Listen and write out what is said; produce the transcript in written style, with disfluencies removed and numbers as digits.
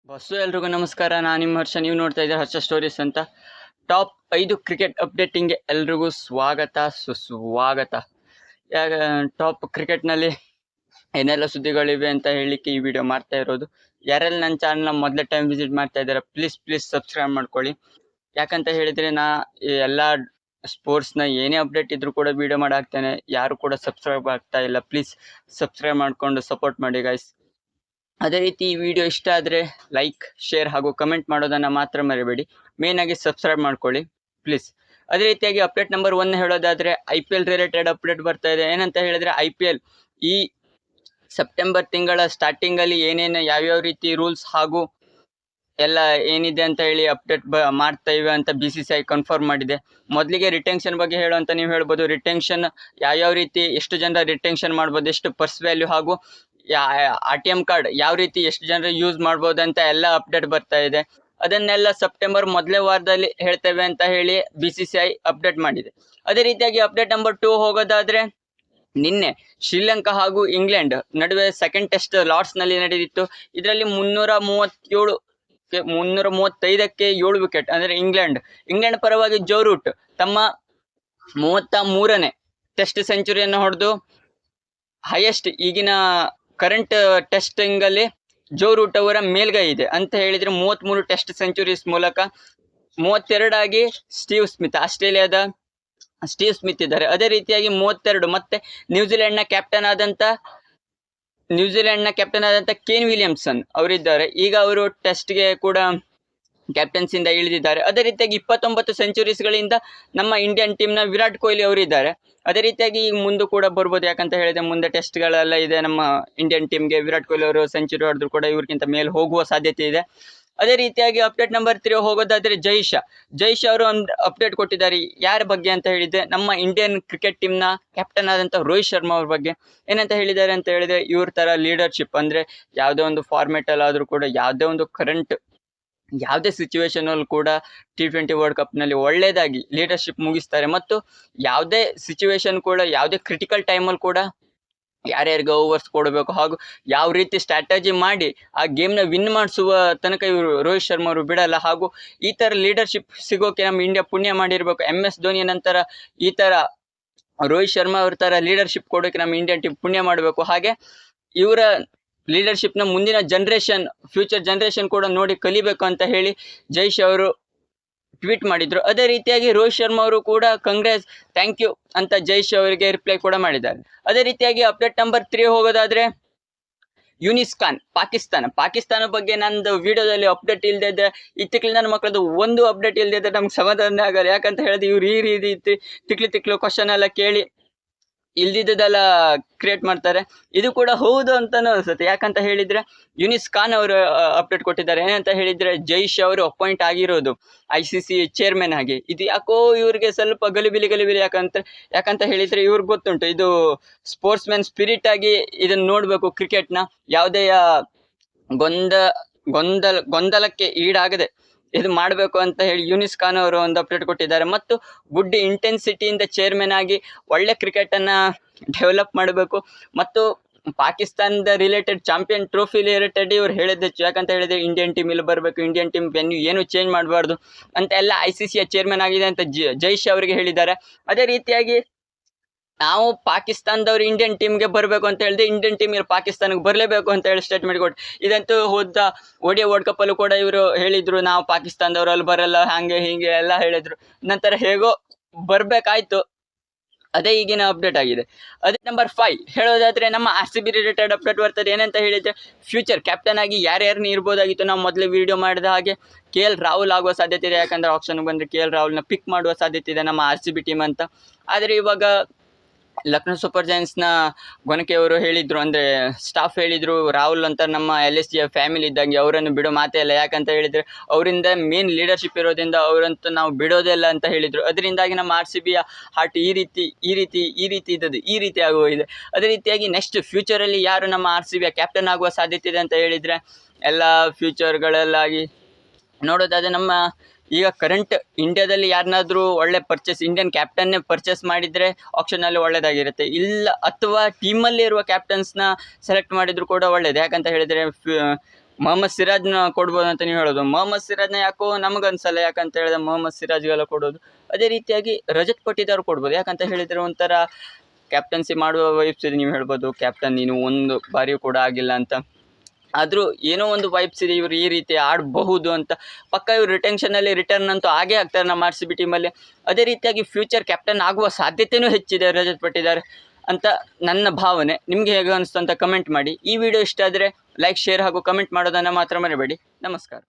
Bus ಎಲ್ರಿಗೂ ನಮಸ್ಕಾರ. ನಾನು ನಿಮ್ಮ ಹರ್ಷ. ನೀವು ನೋಡ್ತಾ ಇದ್ದೀರಾ ಹರ್ಷ ಸ್ಟೋರೀಸ್ ಅಂತ. ಟಾಪ್ 5 ಕ್ರಿಕೆಟ್ ಅಪ್ಡೇಟಿಂಗ್ಗೆ ಎಲ್ರಿಗೂ ಸ್ವಾಗತ ಸುಸ್ವಾಗತ. ಯಾಗ ಟಾಪ್ ಕ್ರಿಕೆಟ್ನಲ್ಲಿ ಏನೆಲ್ಲ ಸುದ್ದಿಗಳಿವೆ ಅಂತ ಹೇಳಲಿಕ್ಕೆ ಈ ವಿಡಿಯೋ ಮಾಡ್ತಾ ಇರೋದು. ಯಾರೆಲ್ಲ ನನ್ನ ಚಾನಲ್ನ ಮೊದಲೇ ಟೈಮ್ ವಿಸಿಟ್ ಮಾಡ್ತಾ ಇದ್ದಾರೆ, ಪ್ಲೀಸ್ ಸಬ್ಸ್ಕ್ರೈಬ್ ಮಾಡ್ಕೊಳ್ಳಿ. ಯಾಕಂತ ಹೇಳಿದರೆ ನಾ ಎಲ್ಲ ಸ್ಪೋರ್ಟ್ಸ್ನ ಏನೇ ಅಪ್ಡೇಟ್ ಇದ್ರೂ ಕೂಡ ವಿಡಿಯೋ ಮಾಡಿ ಹಾಕ್ತೇನೆ. ಯಾರು ಕೂಡ ಸಬ್ಸ್ಕ್ರೈಬ್ ಆಗ್ತಾ ಇಲ್ಲ, ಪ್ಲೀಸ್ ಸಬ್ಸ್ಕ್ರೈಬ್ ಮಾಡಿಕೊಂಡು ಸಪೋರ್ಟ್ ಮಾಡಿ ಗೈಸ್. ಅದೇ ರೀತಿ ಈ ವಿಡಿಯೋ ಇಷ್ಟ ಆದರೆ ಲೈಕ್, ಶೇರ್ ಹಾಗೂ ಕಮೆಂಟ್ ಮಾಡೋದನ್ನು ಮಾತ್ರ ಮರಿಬೇಡಿ. ಮೇನ್ ಆಗಿ ಸಬ್ಸ್ಕ್ರೈಬ್ ಮಾಡ್ಕೊಳ್ಳಿ ಪ್ಲೀಸ್. ಅದೇ ರೀತಿಯಾಗಿ ಅಪ್ಡೇಟ್ ನಂಬರ್ 1 ಹೇಳೋದಾದರೆ IPL ರಿಲೇಟೆಡ್ ಅಪ್ಡೇಟ್ ಬರ್ತಾ ಇದೆ. ಏನಂತ ಹೇಳಿದರೆ IPL ಈ ಸೆಪ್ಟೆಂಬರ್ ತಿಂಗಳ ಸ್ಟಾರ್ಟಿಂಗಲ್ಲಿ ಏನೇನು ಯಾವ್ಯಾವ ರೀತಿ ರೂಲ್ಸ್ ಹಾಗೂ ಎಲ್ಲ ಏನಿದೆ ಅಂತ ಹೇಳಿ ಅಪ್ಡೇಟ್ ಮಾಡ್ತಾ ಇವೆ ಅಂತ BCCI ಕನ್ಫರ್ಮ್ ಮಾಡಿದೆ. ಮೊದಲಿಗೆ ರಿಟೆನ್ಷನ್ ಬಗ್ಗೆ ಹೇಳುವಂತ ನೀವು ಹೇಳ್ಬೋದು. ರಿಟೆನ್ಷನ್ ಯಾವ್ಯಾವ ರೀತಿ, ಎಷ್ಟು ಜನರ ರಿಟೆನ್ಷನ್ ಮಾಡ್ಬೋದು, ಎಷ್ಟು ಪರ್ಸ್ ವ್ಯಾಲ್ಯೂ ಹಾಗೂ ATM ಕಾರ್ಡ್ ಯಾವ ರೀತಿ ಎಷ್ಟು ಜನರು ಯೂಸ್ ಮಾಡ್ಬೋದು ಅಂತ ಎಲ್ಲ ಅಪ್ಡೇಟ್ ಬರ್ತಾ ಇದೆ. ಅದನ್ನೆಲ್ಲ ಸೆಪ್ಟೆಂಬರ್ ಮೊದಲೇ ವಾರದಲ್ಲಿ ಹೇಳ್ತೇವೆ ಅಂತ ಹೇಳಿ BCCI ಅಪ್ಡೇಟ್ ಮಾಡಿದೆ. ಅದೇ ರೀತಿಯಾಗಿ ಅಪ್ಡೇಟ್ ನಂಬರ್ 2 ಹೋಗೋದಾದ್ರೆ, ನಿನ್ನೆ ಶ್ರೀಲಂಕಾ ಹಾಗೂ ಇಂಗ್ಲೆಂಡ್ ನಡುವೆ ಸೆಕೆಂಡ್ ಟೆಸ್ಟ್ ಲಾರ್ಡ್ಸ್ ನಲ್ಲಿ ನಡೆದಿತ್ತು. ಇದರಲ್ಲಿ 335ಕ್ಕೆ 7 ವಿಕೆಟ್ ಅಂದರೆ ಇಂಗ್ಲೆಂಡ್ ಪರವಾಗಿ ಜೋ ರೂಟ್ ತಮ್ಮ 33ನೇ ಟೆಸ್ಟ್ ಸೆಂಚುರಿಯನ್ನು ಹೊಡೆದು ಹೈಯೆಸ್ಟ್ ಈಗಿನ ಕರೆಂಟ್ ಟೆಸ್ಟಿಂಗ್ ಅಲ್ಲಿ ಜೋ ರೂಟ್ ಅವರ ಮೇಲ್ಗೈ ಇದೆ ಅಂತ ಹೇಳಿದ್ರೆ 33 ಟೆಸ್ಟ್ ಸೆಂಚುರೀಸ್ ಮೂಲಕ 32 ಆಗಿ ಆಸ್ಟ್ರೇಲಿಯಾದ ಸ್ಟೀವ್ ಸ್ಮಿತ್ ಇದ್ದಾರೆ. ಅದೇ ರೀತಿಯಾಗಿ 32 ಮತ್ತೆ ನ್ಯೂಜಿಲೆಂಡ್ನ ಕ್ಯಾಪ್ಟನ್ ಆದಂತ ಕೇನ್ ವಿಲಿಯಮ್ಸನ್ ಅವರಿದ್ದಾರೆ. ಈಗ ಅವರು ಟೆಸ್ಟ್ಗೆ ಕೂಡ ಕ್ಯಾಪ್ಟನ್ಸಿಂದ ಇಳಿದಿದ್ದಾರೆ. ಅದೇ ರೀತಿಯಾಗಿ 29 ಸೆಂಚುರೀಸ್ಗಳಿಂದ ನಮ್ಮ ಇಂಡಿಯನ್ ಟೀಮ್ನ ವಿರಾಟ್ ಕೊಹ್ಲಿ ಅವರಿದ್ದಾರೆ. ಅದೇ ರೀತಿಯಾಗಿ ಈಗ ಮುಂದೆ ಕೂಡ ಬರ್ಬೋದು. ಯಾಕಂತ ಹೇಳಿದ್ರೆ ಮುಂದೆ ಟೆಸ್ಟ್ಗಳೆಲ್ಲ ಇದೆ ನಮ್ಮ ಇಂಡಿಯನ್ ಟೀಮ್ಗೆ. ವಿರಾಟ್ ಕೊಹ್ಲಿ ಅವರು ಸೆಂಚುರಿ ಹೊಡೆದ್ರು ಕೂಡ ಇವ್ರಿಗಿಂತ ಮೇಲೆ ಹೋಗುವ ಸಾಧ್ಯತೆ ಇದೆ. ಅದೇ ರೀತಿಯಾಗಿ ಅಪ್ಡೇಟ್ ನಂಬರ್ 3 ಹೋಗೋದಾದ್ರೆ ಜೈಶ್ ಅವರು ಒಂದು ಅಪ್ಡೇಟ್ ಕೊಟ್ಟಿದ್ದಾರೆ. ಯಾರ ಬಗ್ಗೆ ಅಂತ ಹೇಳಿದ್ರೆ, ನಮ್ಮ ಇಂಡಿಯನ್ ಕ್ರಿಕೆಟ್ ಟೀಮ್ನ ಕ್ಯಾಪ್ಟನ್ ಆದಂತ ರೋಹಿತ್ ಶರ್ಮಾ ಅವ್ರ ಬಗ್ಗೆ. ಏನಂತ ಹೇಳಿದ್ದಾರೆ ಅಂತ ಹೇಳಿದ್ರೆ, ಇವ್ರ ತರ ಲೀಡರ್ಶಿಪ್ ಅಂದ್ರೆ ಯಾವುದೇ ಒಂದು ಫಾರ್ಮೆಟ್ ಅಲ್ಲಾದ್ರೂ ಕೂಡ, ಯಾವುದೇ ಒಂದು ಯಾವುದೇ ಸಿಚುವೇಶನ್ ಅಲ್ಲಿ ಕೂಡ T20 ವರ್ಲ್ಡ್ ಕಪ್ ನಲ್ಲಿ ಒಳ್ಳೇದಾಗಿ ಲೀಡರ್ಶಿಪ್ ಮುಗಿಸ್ತಾರೆ. ಮತ್ತು ಯಾವುದೇ ಸಿಚುವೇಶನ್ ಕೂಡ, ಯಾವುದೇ ಕ್ರಿಟಿಕಲ್ ಟೈಮಲ್ಲಿ ಕೂಡ ಯಾರ್ಯಾರಿಗೆ ಓವರ್ಸ್ ಕೊಡಬೇಕು ಹಾಗೂ ಯಾವ ರೀತಿ ಸ್ಟ್ರಾಟಜಿ ಮಾಡಿ ಆ ಗೇಮ್ನ ವಿನ್ ಮಾಡಿಸುವ ತನಕ ಇವರು ರೋಹಿತ್ ಶರ್ಮಾ ಅವರು ಬಿಡಲ್ಲ. ಹಾಗೂ ಈ ತರ ಲೀಡರ್ಶಿಪ್ ಸಿಗೋಕೆ ನಮ್ಮ ಇಂಡಿಯಾ ಪುಣ್ಯ ಮಾಡಿರ್ಬೇಕು. MS ಧೋನಿ ನಂತರ ಈ ತರ ರೋಹಿತ್ ಶರ್ಮಾ ಅವ್ರ ತರ ಲೀಡರ್ಶಿಪ್ ಕೊಡೋಕೆ ನಮ್ಮ ಇಂಡಿಯನ್ ಟೀಮ್ ಪುಣ್ಯ ಮಾಡಬೇಕು. ಹಾಗೆ ಇವರ ಲೀಡರ್ಶಿಪ್ನ ಮುಂದಿನ ಫ್ಯೂಚರ್ ಜನರೇಷನ್ ಕೂಡ ನೋಡಿ ಕಲಿಬೇಕು ಅಂತ ಹೇಳಿ ಜೈಶ್ ಅವರು ಟ್ವೀಟ್ ಮಾಡಿದ್ರು. ಅದೇ ರೀತಿಯಾಗಿ ರೋಹಿತ್ ಶರ್ಮಾ ಅವರು ಕೂಡ ಕಂಗ್ರೆಸ್, ಥ್ಯಾಂಕ್ ಯು ಅಂತ ಜೈಶ್ ಅವರಿಗೆ ರಿಪ್ಲೈ ಕೂಡ ಮಾಡಿದ್ದಾರೆ. ಅದೇ ರೀತಿಯಾಗಿ ಅಪ್ಡೇಟ್ ನಂಬರ್ 3 ಹೋಗೋದಾದ್ರೆ, ಯೂನಿಸ್ ಖಾನ್ ಪಾಕಿಸ್ತಾನ ಬಗ್ಗೆ ನಂದು ವಿಡಿಯೋದಲ್ಲಿ ಅಪ್ಡೇಟ್ ಇಲ್ಲದೆ ಇತ್ತಿಕ್ಲಿ ನನ್ನ ಮಕ್ಕಳದು ಒಂದು ಅಪ್ಡೇಟ್ ಇಲ್ಲದೆ ನಮ್ಗೆ ಸಮಾಧಾನ ಆಗಲ್ಲ. ಯಾಕಂತ ಹೇಳಿದ್ರೆ ಇವ್ರು ಈ ರೀತಿ ತಿಕ್ಲು ಕ್ವಶನ್ ಎಲ್ಲ ಕೇಳಿ ಇಲ್ದಿದ್ದೆಲ್ಲ ಕ್ರಿಯೇಟ್ ಮಾಡ್ತಾರೆ. ಇದು ಕೂಡ ಹೌದು ಅಂತಾನು ಅನ್ಸುತ್ತೆ. ಯಾಕಂತ ಹೇಳಿದ್ರೆ ಯೂನಿಸ್ ಖಾನ್ ಅವರು ಅಪ್ಡೇಟ್ ಕೊಟ್ಟಿದ್ದಾರೆ. ಏನಂತ ಹೇಳಿದ್ರೆ, ಜೈಶ್ ಅವರು ಅಪಾಯಿಂಟ್ ಆಗಿರೋದು ICC ಚೇರ್ಮನ್ ಆಗಿ. ಇದು ಯಾಕೋ ಇವ್ರಿಗೆ ಸ್ವಲ್ಪ ಗಲಿಬಿಲಿ ಯಾಕಂತ ಹೇಳಿದ್ರೆ ಇವ್ರಿಗೆ ಗೊತ್ತುಂಟು, ಇದು ಸ್ಪೋರ್ಟ್ಸ್ ಮ್ಯಾನ್ ಸ್ಪಿರಿಟ್ ಆಗಿ ಇದನ್ನ ನೋಡ್ಬೇಕು. ಕ್ರಿಕೆಟ್ನ ಯಾವುದೇ ಗೊಂದಲಕ್ಕೆ ಈಡಾಗದೆ ಇದು ಮಾಡಬೇಕು ಅಂತ ಹೇಳಿ ಯೂನಿಸ್ ಖಾನ್ ಅವರು ಒಂದು ಅಪ್ಡೇಟ್ ಕೊಟ್ಟಿದ್ದಾರೆ. ಮತ್ತು ಗುಡ್ ಇಂಟೆನ್ಸಿಟಿಯಿಂದ ಚೇರ್ಮನ್ ಆಗಿ ಒಳ್ಳೆ ಕ್ರಿಕೆಟ್ ಅನ್ನ ಡೆವಲಪ್ ಮಾಡಬೇಕು. ಮತ್ತು ಪಾಕಿಸ್ತಾನದ ರಿಲೇಟೆಡ್ ಚಾಂಪಿಯನ್ ಟ್ರೋಫಿ ರಿಲೇಟೆಡ್ ಇವ್ರು ಹೇಳಿದ್ದು. ಯಾಕಂತ ಹೇಳಿದ್ರೆ ಇಂಡಿಯನ್ ಟೀಮ್ ಇಲ್ಲಿ ಬರಬೇಕು, ಇಂಡಿಯನ್ ಟೀಮ್ ವೆನ್ಯೂ ಏನು ಚೇಂಜ್ ಮಾಡಬಾರ್ದು ಅಂತ ಎಲ್ಲ ICCಯ ಚೇರ್ಮನ್ ಆಗಿದೆ ಅಂತ ಜೈಶ್ ಅವರಿಗೆ ಹೇಳಿದ್ದಾರೆ. ಅದೇ ರೀತಿಯಾಗಿ ನಾವು ಪಾಕಿಸ್ತಾನದವ್ರು ಇಂಡಿಯನ್ ಟೀಮ್ಗೆ ಬರಬೇಕು ಅಂತ ಹೇಳಿದ್ರೆ, ಇಂಡಿಯನ್ ಟೀಮ್ ಪಾಕಿಸ್ತಾನಕ್ಕೆ ಬರಲೇಬೇಕು ಅಂತ ಹೇಳಿ ಸ್ಟೇಟ್ಮೆಂಟ್ ಕೊಟ್ಟು, ಇದಂತೂ ಹೋದ ODI ವರ್ಲ್ಡ್ ಕಪ್ ಅಲ್ಲೂ ಕೂಡ ಇವರು ಹೇಳಿದ್ರು, ನಾವು ಪಾಕಿಸ್ತಾನದವ್ರು ಅಲ್ಲಿ ಬರಲ್ಲ, ಹಂಗೆ ಹೀಗೆ ಎಲ್ಲ ಹೇಳಿದ್ರು. ನಂತರ ಹೇಗೋ ಬರ್ಬೇಕಾಯ್ತು. ಅದೇ ಈಗಿನ ಅಪ್ಡೇಟ್ ಆಗಿದೆ. ಅದೇ ನಂಬರ್ 5 ಹೇಳೋದಾದ್ರೆ, ನಮ್ಮ RCB ರಿಲೇಟೆಡ್ ಅಪ್ಡೇಟ್ ಬರ್ತದೆ. ಏನಂತ ಹೇಳಿದ್ರೆ, ಫ್ಯೂಚರ್ ಕ್ಯಾಪ್ಟನ್ ಆಗಿ ಯಾರ್ಯಾರನ್ನ ಇರ್ಬೋದಾಗಿತ್ತು. ನಾವು ಮೊದಲೇ ವಿಡಿಯೋ ಮಾಡಿದ ಹಾಗೆ KL ರಾಹುಲ್ ಆಗುವ ಸಾಧ್ಯತೆ ಇದೆ. ಯಾಕಂದ್ರೆ ಆಪ್ಷನ್ಗೆ ಬಂದರೆ KL ರಾಹುಲ್ನ ಪಿಕ್ ಮಾಡುವ ಸಾಧ್ಯತೆ ಇದೆ ನಮ್ಮ RCB ಟೀಮ್ ಅಂತ. ಆದರೆ ಇವಾಗ ಲಕ್ನೋ ಸೂಪರ್ ಜೈನ್ಸ್ನ ಗೊನಕೆ ಅವರು ಹೇಳಿದ್ರು, ಅಂದರೆ ಸ್ಟಾಫ್ ಹೇಳಿದ್ರು, ರಾಹುಲ್ ಅಂತ ನಮ್ಮ LSGಯ ಫ್ಯಾಮಿಲಿ ಇದ್ದಂಗೆ, ಅವರನ್ನು ಬಿಡೋ ಮಾತೇ ಇಲ್ಲ. ಯಾಕಂತ ಹೇಳಿದರೆ ಅವರಿಂದ ಮೇನ್ ಲೀಡರ್ಶಿಪ್ ಇರೋದ್ರಿಂದ ಅವರಂತೂ ನಾವು ಬಿಡೋದೇ ಇಲ್ಲ ಅಂತ ಹೇಳಿದರು. ಅದರಿಂದಾಗಿ ನಮ್ಮ RCBಯ ಹಾರ್ಟ್ ಈ ರೀತಿ ಆಗೋಗಿದೆ. ಅದೇ ರೀತಿಯಾಗಿ ನೆಕ್ಸ್ಟ್ ಫ್ಯೂಚರಲ್ಲಿ ಯಾರು ನಮ್ಮ RCBಯ ಕ್ಯಾಪ್ಟನ್ ಆಗುವ ಸಾಧ್ಯತೆ ಇದೆ ಅಂತ ಹೇಳಿದರೆ, ಎಲ್ಲ ಫ್ಯೂಚರ್ಗಳಲ್ಲಾಗಿ ನೋಡೋದಾದರೆ ನಮ್ಮ ಈಗ ಕರೆಂಟ್ ಇಂಡಿಯಾದಲ್ಲಿ ಯಾರನ್ನಾದ್ರೂ ಒಳ್ಳೆ ಇಂಡಿಯನ್ ಕ್ಯಾಪ್ಟನ್ನೇ ಪರ್ಚೇಸ್ ಮಾಡಿದರೆ ಆಪ್ಷನಲ್ಲಿ ಒಳ್ಳೆಯದಾಗಿರುತ್ತೆ. ಇಲ್ಲ ಅಥವಾ ಟೀಮಲ್ಲಿ ಇರುವ ಕ್ಯಾಪ್ಟನ್ಸ್ನ ಸೆಲೆಕ್ಟ್ ಮಾಡಿದ್ರು ಕೂಡ ಒಳ್ಳೆಯದು. ಯಾಕಂತ ಹೇಳಿದರೆ ಮೊಹಮ್ಮದ್ ಸಿರಾಜ್ನ ಕೊಡ್ಬೋದು ಅಂತ ನೀವು ಹೇಳೋದು. ಮೊಹಮ್ಮದ್ ಸಿರಾಜ್ನ ಯಾಕೋ ನಮಗನ್ಸಲ್ಲ, ಯಾಕಂತ ಹೇಳಿದ್ರೆ ಮೊಹಮ್ಮದ್ ಸಿರಾಜ್ಗೆಲ್ಲ ಕೊಡೋದು. ಅದೇ ರೀತಿಯಾಗಿ ರಜತ್ ಪಟ್ಟಿದಾರ್ ಕೊಡ್ಬೋದು, ಯಾಕಂತ ಹೇಳಿದರೆ ಒಂಥರ ಕ್ಯಾಪ್ಟನ್ಸಿ ಮಾಡುವ ವೈಬ್ಸ್ ಇದೆ. ನೀವು ಹೇಳ್ಬೋದು ಕ್ಯಾಪ್ಟನ್ ನೀನು ಒಂದು ಬಾರಿಯೂ ಕೂಡ ಆಗಿಲ್ಲ ಅಂತ, ಆದರೂ ಏನೋ ಒಂದು ವೈಬ್ಸ್ ಇದೆ, ಇವರು ಈ ರೀತಿ ಆಡಬಹುದು ಅಂತ. ಪಕ್ಕ ಇವರು ರಿಟೆನ್ಷನಲ್ಲಿ ರಿಟರ್ನ್ ಅಂತೂ ಆಗೇ ಆಗ್ತಾರೆ ನಮ್ಮ RCB ಟೀಮಲ್ಲಿ. ಅದೇ ರೀತಿಯಾಗಿ ಫ್ಯೂಚರ್ ಕ್ಯಾಪ್ಟನ್ ಆಗುವ ಸಾಧ್ಯತೆಯೂ ಹೆಚ್ಚಿದೆ ರಜತ್ ಪಟ್ಟಿದಾರ್ ಅಂತ ನನ್ನ ಭಾವನೆ. ನಿಮಗೆ ಹೇಗೆ ಅನಿಸ್ತು ಅಂತ ಕಮೆಂಟ್ ಮಾಡಿ. ಈ ವಿಡಿಯೋ ಇಷ್ಟ ಆದರೆ ಲೈಕ್, ಶೇರ್ ಹಾಗೂ ಕಮೆಂಟ್ ಮಾಡೋದನ್ನು ಮಾತ್ರ ಮರಿಬೇಡಿ. ನಮಸ್ಕಾರ.